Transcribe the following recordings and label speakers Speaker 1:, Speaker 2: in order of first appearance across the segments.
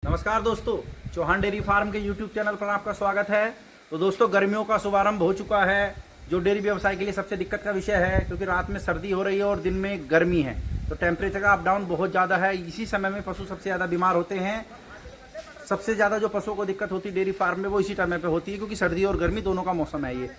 Speaker 1: नमस्कार दोस्तों, Chauhan dairy farm के यूट्यूब चैनल पर आपका स्वागत है। तो दोस्तों, गर्मियों का शुभारंभ हो चुका है, जो डेयरी व्यवसाय के लिए सबसे दिक्कत का विषय है, क्योंकि रात में सर्दी हो रही है और दिन में गर्मी है। तो टेम्परेचर का अप डाउन बहुत ज़्यादा है। इसी समय में पशु सबसे ज़्यादा बीमार होते हैं। सबसे ज़्यादा जो पशुओं को दिक्कत होती है डेयरी फार्म में, वो इसी टाइम पे होती है, क्योंकि सर्दी और गर्मी दोनों का मौसम है ये।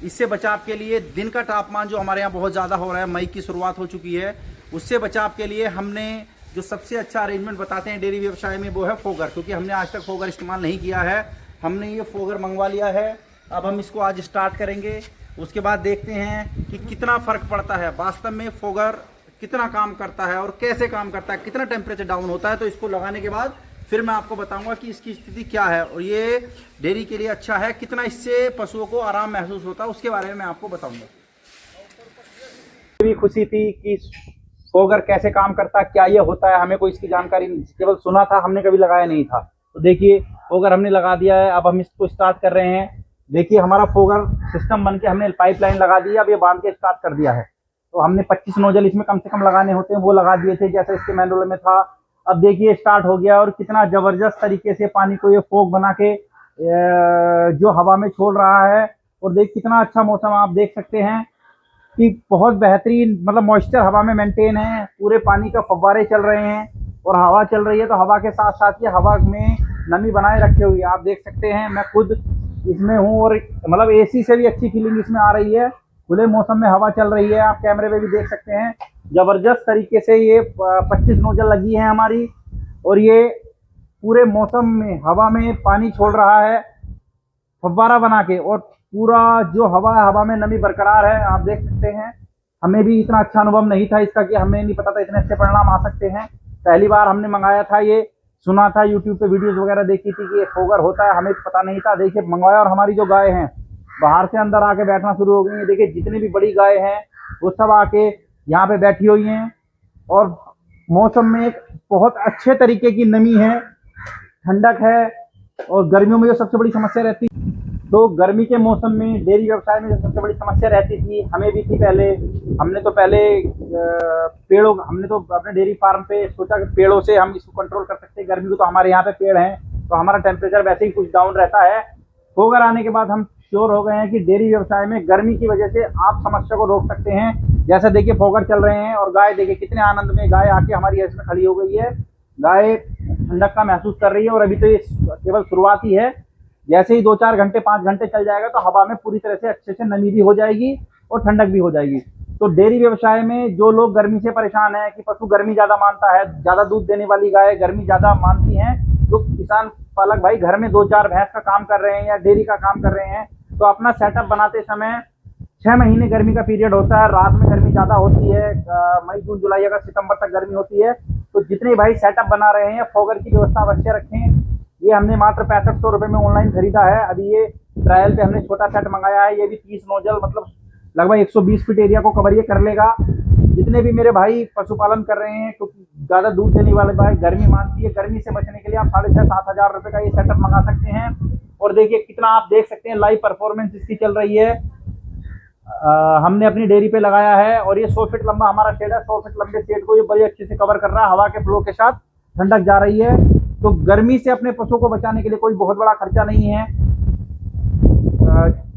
Speaker 1: इससे बचाव के लिए दिन का तापमान जो हमारे यहाँ बहुत ज़्यादा हो रहा है, मई की शुरुआत हो चुकी है, उससे बचाव के लिए हमने जो सबसे अच्छा अरेंजमेंट बताते हैं डेयरी व्यवसाय में, वो है फोगर। क्योंकि हमने आज तक फोगर इस्तेमाल नहीं किया है, हमने ये फोगर मंगवा लिया है। अब हम इसको आज स्टार्ट करेंगे, उसके बाद देखते हैं कि कितना फ़र्क पड़ता है, वास्तव में फोगर कितना काम करता है और कैसे काम करता है, कितना टेम्परेचर डाउन होता है। तो इसको लगाने के बाद फिर मैं आपको बताऊंगा कि इसकी स्थिति क्या है और ये डेयरी के लिए अच्छा है, कितना इससे पशुओं को आराम महसूस होता है, उसके बारे में मैं आपको बताऊंगा। भी खुशी थी कि फोगर कैसे काम करता है, क्या ये होता है, हमें कोई इसकी जानकारी नहीं, केवल सुना था, हमने कभी लगाया नहीं था। तो देखिए, फोगर हमने लगा दिया है। अब हम इसको स्टार्ट कर रहे हैं। देखिए, हमारा फोगर सिस्टम बन के हमने पाइपलाइन लगा दी है। अब ये बांध के स्टार्ट कर दिया है। तो हमने 25 नोजल इसमें कम से कम लगाने होते हैं, वो लगा दिए थे जैसे इसके मैनुअल में था। अब देखिए, स्टार्ट हो गया और कितना जबरदस्त तरीके से पानी को ये फोग बना के जो हवा में छोड़ रहा है। और देख कितना अच्छा मौसम आप देख सकते हैं कि बहुत बेहतरीन, मतलब मॉइस्चर हवा में मेंटेन है, पूरे पानी का फव्वारे चल रहे हैं और हवा चल रही है। तो हवा के साथ साथ ये हवा में नमी बनाए रखे हुई है, आप देख सकते हैं। मैं खुद इसमें हूँ और मतलब एसी से भी अच्छी फीलिंग इसमें आ रही है। खुले मौसम में हवा चल रही है, आप कैमरे में भी देख सकते हैं। जबरदस्त तरीके से ये 25 नोजल लगी है हमारी और ये पूरे मौसम में हवा में पानी छोड़ रहा है फव्वारा बना के, और पूरा जो हवा है, हवा में नमी बरकरार है, आप देख सकते हैं। हमें भी इतना अच्छा अनुभव नहीं था इसका, कि हमें नहीं पता था इतने अच्छे परिणाम आ सकते हैं। पहली बार हमने मंगाया था, ये सुना था यूट्यूब पे, वीडियोस वगैरह देखी थी कि ये फोगर होता है, हमें पता नहीं था। देखिए, मंगवाया और हमारी जो गाय हैं बाहर से अंदर आके बैठना शुरू हो गई है। देखिए, जितनी भी बड़ी गाय हैं वो सब आके यहाँ पे बैठी हुई हैं और मौसम में एक बहुत अच्छे तरीके की नमी है, ठंडक है। और गर्मियों में जो सबसे बड़ी समस्या रहती, तो गर्मी के मौसम में डेयरी व्यवसाय में जो सबसे बड़ी समस्या रहती थी, हमें भी थी पहले। हमने तो पहले पेड़ों, हमने तो अपने डेयरी फार्म पे सोचा कि पेड़ों से हम इसको कंट्रोल कर सकते हैं गर्मी को। तो हमारे यहाँ पे पेड़ हैं, तो हमारा टेम्परेचर वैसे ही कुछ डाउन रहता है। फोगर आने के बाद हम श्योर हो गए हैं कि डेयरी व्यवसाय में गर्मी की वजह से आप समस्या को रोक सकते हैं। जैसे देखिए, फोगर चल रहे हैं और गाय देखिए कितने आनंद में गाय आके हमारी ऐसे में खड़ी हो गई है। गाय ठंडक का महसूस कर रही है और अभी तो ये केवल शुरुआत ही है। जैसे ही 2-4 घंटे 5 घंटे चल जाएगा तो हवा में पूरी तरह से अच्छे से नमी भी हो जाएगी और ठंडक भी हो जाएगी। तो डेयरी व्यवसाय में जो लोग गर्मी से परेशान है कि पशु गर्मी ज्यादा मानता है, ज्यादा दूध देने वाली गाय गर्मी ज्यादा मानती हैं, तो किसान पालक भाई घर में 2-4 भैंस का काम कर रहे हैं या डेयरी का काम कर रहे हैं, तो अपना सेटअप बनाते समय 6 महीने गर्मी का पीरियड होता है, रात में गर्मी ज्यादा होती है, मई जून जुलाई अगस्त सितंबर तक गर्मी होती है। तो जितने भाई सेटअप बना रहे हैं, फोगर की व्यवस्था अवश्य रखें। ये हमने मात्र 6500 रुपए में ऑनलाइन खरीदा है। अभी ये ट्रायल पे हमने छोटा सेट मंगाया है। ये भी 30 नोजल, मतलब लगभग 120 फीट एरिया को कवर ये कर लेगा। जितने भी मेरे भाई पशुपालन कर रहे हैं, क्योंकि ज्यादा दूध देने वाले भाई गर्मी मानती है, गर्मी से बचने के लिए आप 6,500-7 हजार रुपए का ये सेटअप मंगा सकते हैं। और देखिए कितना आप देख सकते हैं लाइव परफॉर्मेंस इसकी चल रही है। हमने अपनी डेयरी पे लगाया है और ये 100 फीट लंबा हमारा शेड है। 100 फीट लंबे शेड को ये बड़ी अच्छे से कवर कर रहा है, हवा के फ्लो के साथ ठंडक जा रही है। तो गर्मी से अपने पशुओं को बचाने के लिए कोई बहुत बड़ा खर्चा नहीं है।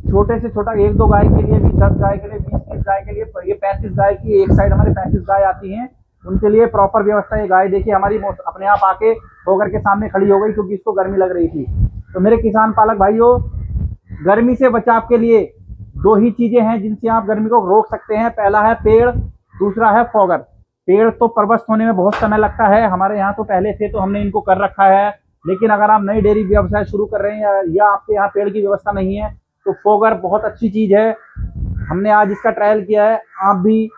Speaker 1: छोटे से छोटा 1-2 गाय के लिए भी, 10 गाय के लिए, 20-30 गाय के लिए, ये 35 गाय की एक साइड हमारे 35 गाय आती हैं, उनके लिए प्रॉपर व्यवस्था। ये गाय देखिए हमारी अपने आप आके फोगर के सामने खड़ी हो गई, क्योंकि इसको गर्मी लग रही थी। तो मेरे किसान पालक भाइयों, गर्मी से बचाव के लिए 2 ही चीजें हैं जिनसे आप गर्मी को रोक सकते हैं। पहला है पेड़, दूसरा है फोगर। पेड़ तो परवस्त होने में बहुत समय लगता है, हमारे यहाँ तो पहले से तो हमने इनको कर रखा है। लेकिन अगर आप नई डेयरी व्यवसाय शुरू कर रहे हैं या आपके यहाँ पेड़ की व्यवस्था नहीं है, तो फोगर बहुत अच्छी चीज है। हमने आज इसका ट्रायल किया है, आप भी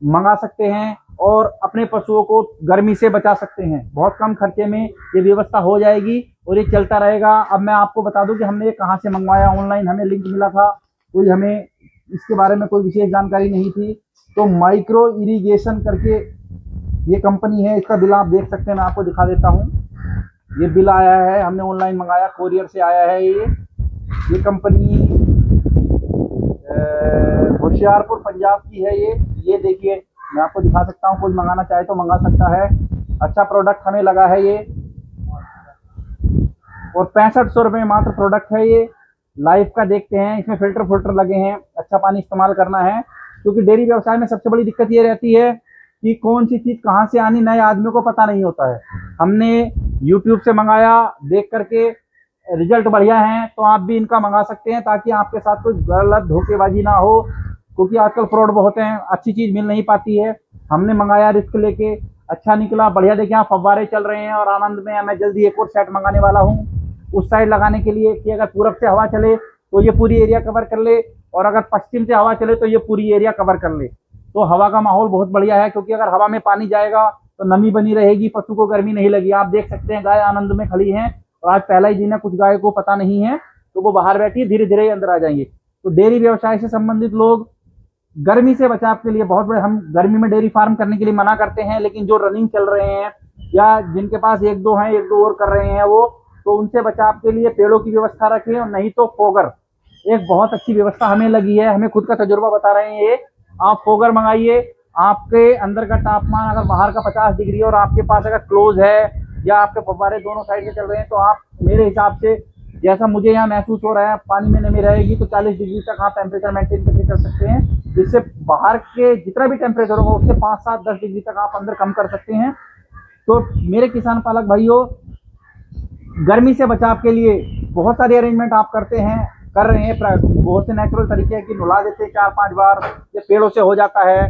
Speaker 1: मंगा सकते हैं और अपने पशुओं को गर्मी से बचा सकते हैं। बहुत कम खर्चे में ये व्यवस्था हो जाएगी और ये चलता रहेगा। अब मैं आपको बता दूं कि हमने ये कहाँ से मंगवाया। ऑनलाइन हमें लिंक मिला था, कोई हमें इसके बारे में कोई विशेष जानकारी नहीं थी। तो माइक्रो इरिगेशन करके ये कंपनी है, इसका बिल आप देख सकते हैं, मैं आपको दिखा देता हूँ। ये बिल आया है, हमने ऑनलाइन मंगाया, कोरियर से आया है। ये कंपनी होशियारपुर पंजाब की है। ये देखिए, मैं आपको दिखा सकता हूँ, कोई मंगाना चाहे तो मंगा सकता है। अच्छा प्रोडक्ट हमें लगा है ये। और 6500 रुपये में मात्र प्रोडक्ट है ये। लाइफ का देखते हैं, इसमें फिल्टर लगे हैं, अच्छा पानी इस्तेमाल करना है। क्योंकि डेयरी व्यवसाय में सबसे बड़ी दिक्कत ये रहती है कि कौन सी चीज कहाँ से आनी नए आदमियों को पता नहीं होता है। हमने यूट्यूब से मंगाया, देख करके रिजल्ट बढ़िया है, तो आप भी इनका मंगा सकते हैं ताकि आपके साथ कोई गलत धोखेबाजी ना हो। क्योंकि आजकल फ्रॉड बहुत हैं, अच्छी चीज मिल नहीं पाती है। हमने मंगाया रिस्क लेके, अच्छा निकला, बढ़िया। देखिए यहाँ फव्वारे चल रहे हैं और आनंद में मैं जल्दी एक और सेट मंगाने वाला हूँ उस साइड लगाने के लिए कि अगर पूरब से हवा चले तो ये पूरी एरिया कवर कर ले, और अगर पश्चिम से हवा चले तो ये पूरी एरिया कवर कर ले। तो हवा का माहौल बहुत बढ़िया है, क्योंकि अगर हवा में पानी जाएगा तो नमी बनी रहेगी, पशु को गर्मी नहीं लगी। आप देख सकते हैं गाय आनंद में खड़ी है, और आज पहला ही दिन है, कुछ गाय को पता नहीं है तो वो बाहर बैठी है, धीरे धीरे अंदर आ जाएंगे। तो डेयरी व्यवसाय से संबंधित लोग गर्मी से बचाव के लिए बहुत बड़े, हम गर्मी में डेयरी फार्म करने के लिए मना करते हैं, लेकिन जो रनिंग चल रहे हैं या जिनके पास एक दो हैं, एक दो और कर रहे हैं वो, तो उनसे बचाव के लिए पेड़ों की व्यवस्था रखें, और नहीं तो फोगर एक बहुत अच्छी व्यवस्था हमें लगी है, हमें खुद का तजुर्बा बता रहे हैं ये। आप फोगर मंगाइए, आपके अंदर का तापमान अगर बाहर का 50 डिग्री और आपके पास अगर क्लोज है या आपके फव्वारे दोनों साइड से चल रहे हैं, तो आप मेरे हिसाब से जैसा मुझे यहाँ महसूस हो रहा है, पानी में नमी रहेगी तो 40 डिग्री तक आप टेम्परेचर मेंटेन करके कर सकते हैं, जिससे बाहर के जितना भी टेम्परेचर होगा उससे 5, 7, 10 डिग्री तक आप अंदर कम कर सकते हैं। तो मेरे किसान पालक भाइयों, गर्मी से बचाव के लिए बहुत सारे अरेंजमेंट आप कर रहे हैं। बहुत से नेचुरल तरीके हैं कि नुला देते हैं 4-5 बार, ये पेड़ों से हो जाता है,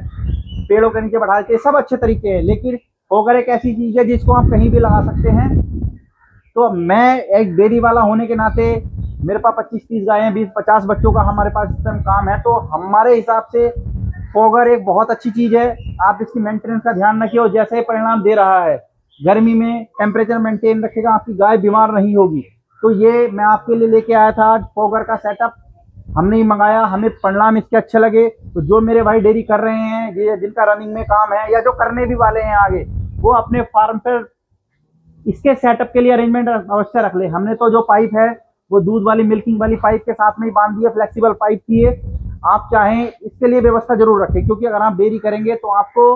Speaker 1: पेड़ों के नीचे बैठा देते हैं, सब अच्छे तरीके हैं। लेकिन फोगर एक ऐसी चीज है जिसको आप कहीं भी लगा सकते हैं। तो मैं एक डेयरी वाला होने के नाते, मेरे पास 25-30 गाय हैं, 20-50 बच्चों का हमारे पास इस टाइम काम है, तो हमारे हिसाब से फोगर एक बहुत अच्छी चीज है। आप इसकी मेंटेनेंस का ध्यान रखिए, और जैसे परिणाम दे रहा है, गर्मी में टेम्परेचर मेंटेन रखेगा, आपकी गाय बीमार नहीं होगी। तो ये मैं आपके लिए लेके आया था आज फोगर का सेटअप, हमने ही मंगाया, हमें परिणाम इसके अच्छे लगे। तो जो मेरे भाई डेयरी कर रहे हैं, ये जिनका रनिंग में काम है या जो करने भी वाले हैं आगे, वो अपने फार्म पर इसके सेटअप के लिए अरेंजमेंट अवश्य रख ले। हमने तो जो पाइप है वो दूध वाली मिल्किंग वाली पाइप के साथ में ही बांध दिया, फ्लेक्सिबल पाइप की है। आप चाहें इसके लिए व्यवस्था जरूर रखें, क्योंकि अगर आप डेयरी करेंगे तो आपको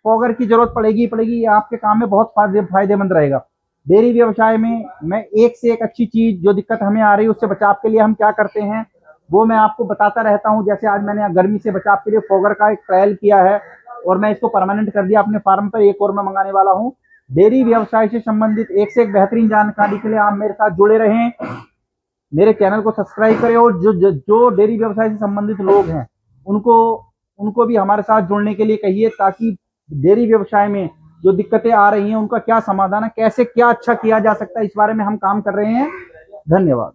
Speaker 1: फॉगर की जरूरत पड़ेगी, ये आपके काम में बहुत फायदेमंद रहेगा। डेयरी व्यवसाय में मैं एक से एक अच्छी चीज, जो दिक्कत हमें आ रही है उससे बचाव के लिए हम क्या करते हैं वो मैं आपको बताता रहता हूं। जैसे आज मैंने गर्मी से बचाव के लिए फॉगर का एक ट्रायल किया है, और मैं इसको परमानेंट कर दिया अपने फार्म पर, एक और मैं मंगाने वाला हूं। डेयरी व्यवसाय से संबंधित एक से एक बेहतरीन जानकारी के लिए आप मेरे साथ जुड़े रहें, मेरे चैनल को सब्सक्राइब करें, और जो डेयरी व्यवसाय से संबंधित लोग हैं उनको भी हमारे साथ जुड़ने के लिए कहिए, ताकि डेयरी व्यवसाय में जो दिक्कतें आ रही हैं उनका क्या समाधान है, कैसे क्या अच्छा किया जा सकता है, इस बारे में हम काम कर रहे हैं। धन्यवाद।